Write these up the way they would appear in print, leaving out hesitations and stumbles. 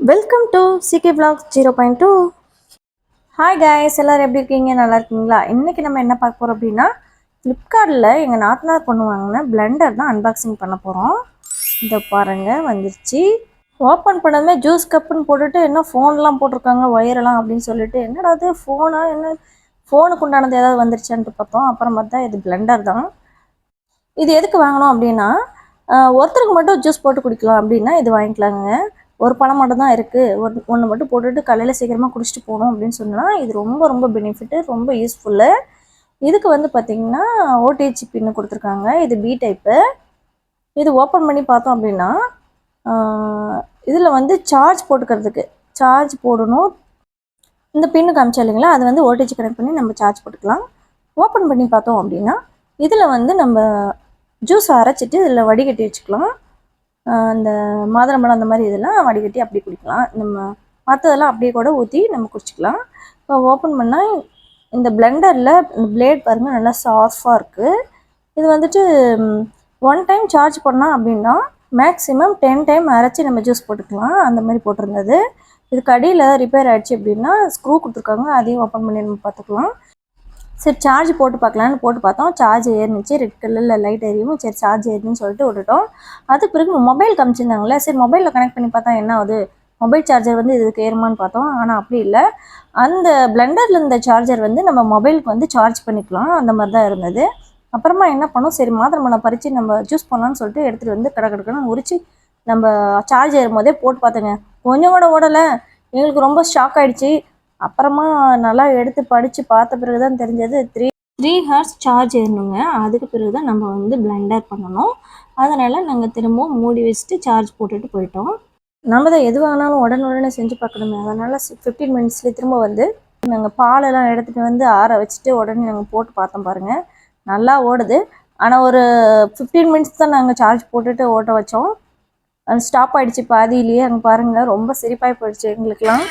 Welcome to சிகே vlogs 0.2. Hi guys, எல்லாரும் எப்படி இருக்கீங்க? நல்லா இருக்கீங்களா? இன்னைக்கு நம்ம என்ன பார்க்க போறோம் அப்படின்னா, ஃப்ளிப்கார்ட்டில் எங்கள் நாத்தனார் பொண்ணு வாங்கின பிளெண்டர் தான் அன்பாக்சிங் பண்ண போகிறோம். இதை பாருங்க, வந்துருச்சு. ஓப்பன் பண்ணதுமே ஜூஸ் கப்புன்னு போட்டுட்டு என்ன ஃபோன்லாம் போட்டிருக்காங்க, ஒயரெல்லாம் அப்படின்னு சொல்லிட்டு, என்னடா அது ஃபோனா, என்ன ஃபோனுக்கு உண்டானது ஏதாவது வந்துருச்சான்ட்டு பார்த்தோம். அப்புறம் பார்த்தா இது பிளெண்டர் தான். இது எதுக்கு வாங்கணும் அப்படின்னா, ஒருத்தருக்கு மட்டும் ஜூஸ் போட்டு குடிக்கலாம் அப்படின்னா இது வாங்கிக்கலாங்க. ஒரு பழம் மட்டும் தான் இருக்குது, ஒன்று மட்டும் போட்டுட்டு காலையில் சீக்கிரமாக குடிச்சிட்டு போகணும் அப்படின்னு சொன்னால் இது ரொம்ப ரொம்ப பெனிஃபிட்டு, ரொம்ப யூஸ்ஃபுல்லு. இதுக்கு வந்து பார்த்திங்கன்னா ஓடிஜி பின்னு கொடுத்துருக்காங்க. இது பி டைப்பு. இது ஓப்பன் பண்ணி பார்த்தோம் அப்படின்னா இதில் வந்து சார்ஜ் போட்டுக்கிறதுக்கு சார்ஜ் போடணும். இந்த பின்னு காமிச்சா இல்லைங்களா, அது வந்து ஓடிஜி கனெக்ட் பண்ணி நம்ம சார்ஜ் போட்டுக்கலாம். ஓப்பன் பண்ணி பார்த்தோம் அப்படின்னா இதில் வந்து நம்ம ஜூஸ் அரைச்சிட்டு இதில் வடிகட்டி வச்சுக்கலாம். அந்த மாதுளம்பழம் அந்த மாதிரி இதெல்லாம் வடிகட்டி அப்படி குடிக்கலாம். நம்ம மற்றதெல்லாம் அப்படியே கூட ஊற்றி நம்ம குடிச்சிக்கலாம். இப்போ ஓப்பன் பண்ணால் இந்த பிளெண்டரில் இந்த பிளேட் பாருங்கள், நல்லா சாஃப்டாக இருக்குது. இது வந்துட்டு 1 டைம் சார்ஜ் பண்ணால் அப்படின்னா மேக்ஸிமம் 10 டைம் அரைச்சி நம்ம ஜூஸ் போட்டுக்கலாம். அந்த மாதிரி போட்டிருந்தது. இதுக்கு அடியில் ரிப்பேர் ஆகிடுச்சு அப்படின்னா ஸ்க்ரூ கொடுத்துருக்காங்க, அதையும் ஓப்பன் பண்ணி நம்ம பார்த்துக்கலாம். சரி, சார்ஜ் போட்டு பார்க்கலான்னு போட்டு பார்த்தோம். சார்ஜ் ஏறினுச்சு, ரெட் கலரில் லைட் எரியும். சரி, சார்ஜ் ஏறினுன்னு சொல்லிட்டு விட்டுட்டோம். அதுக்கு பிறகு மொபைல் காமிச்சிருந்தாங்களே, சரி மொபைலில் கனெக்ட் பண்ணி பார்த்தா என்ன ஆகுது, மொபைல் சார்ஜர் வந்து இதுக்கு ஏறுமான்னு பார்த்தோம். ஆனால் அப்படி இல்லை, அந்த பிளெண்டரில் இருந்த சார்ஜர் வந்து நம்ம மொபைலுக்கு வந்து சார்ஜ் பண்ணிக்கலாம். அந்த மாதிரி தான் இருந்தது. அப்புறமா என்ன பண்ணோம், சரி மாதுளம்பழம் பறித்து நம்ம ஜூஸ் பண்ணலான்னு சொல்லிட்டு எடுத்துகிட்டு வந்து கடற்கடன்னு உரிச்சு நம்ம சார்ஜ் ஏறும் போதே போட்டு பார்த்தோங்க. கொஞ்சம் கூட ஓடலை. எங்களுக்கு ரொம்ப ஷாக் ஆகிடுச்சு. அப்புறமா நல்லா எடுத்து படித்து பார்த்த பிறகு தான் தெரிஞ்சது 3 ஹார்ஸ் சார்ஜ் ஏறணுங்க. அதுக்கு பிறகு தான் நம்ம வந்து பிளெண்டர் பண்ணணும். அதனால் நாங்கள் திரும்பவும் மூடி வச்சுட்டு சார்ஜ் போட்டுட்டு போயிட்டோம். நம்ம தான் எது வாங்கினாலும் உடனே செஞ்சு பார்க்கணுமே, அதனால் 15 மினிட்ஸ்லேயே திரும்ப வந்து நாங்கள் பாலெல்லாம் எடுத்துகிட்டு வந்து ஆற வச்சுட்டு உடனே நாங்கள் போட்டு பார்த்தோம். பாருங்கள், நல்லா ஓடுது. ஆனால் ஒரு 15 மினிட்ஸ் தான் நாங்கள் சார்ஜ் போட்டுட்டு ஓட்ட வச்சோம். அது ஸ்டாப் ஆகிடுச்சு பாதியிலேயே. அங்கே பாருங்கள், ரொம்ப சிரிப்பாகி போயிடுச்சு எங்களுக்கெல்லாம்.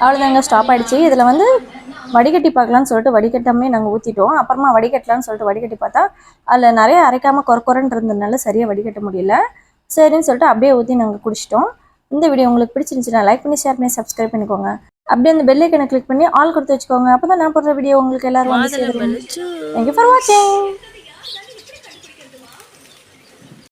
அவ்வளோதாங்க, ஸ்டாப் ஆகிடுச்சு. இதில் வந்து வடிகட்டி பார்க்கலான்னு சொல்லிட்டு வடிகட்டாமே நாங்கள் ஊற்றிட்டோம். அப்புறமா வடிகட்டலான்னு சொல்லிட்டு வடிகட்டி பார்த்தா அதில் நிறைய அரைக்காமல் கொரன்னு இருந்ததுனால சரியாக வடிகட்ட முடியல. சரின்னு சொல்லிட்டு அப்படியே ஊற்றி நாங்கள் குடிச்சிட்டோம். இந்த வீடியோ உங்களுக்கு பிடிச்சிருந்துச்சுன்னா லைக் பண்ணி, ஷேர் பண்ணி, சப்ஸ்கிரைப் பண்ணிக்கோங்க. அப்படியே அந்த பெல் ஐக்கனை கிளிக் பண்ணி ஆல் கொடுத்து வச்சுக்கோங்க. அப்போ தான் நான் போடுற வீடியோ உங்களுக்கு எல்லாரும் வந்து சேரும். தேங்க்யூ ஃபார் வாட்சிங்.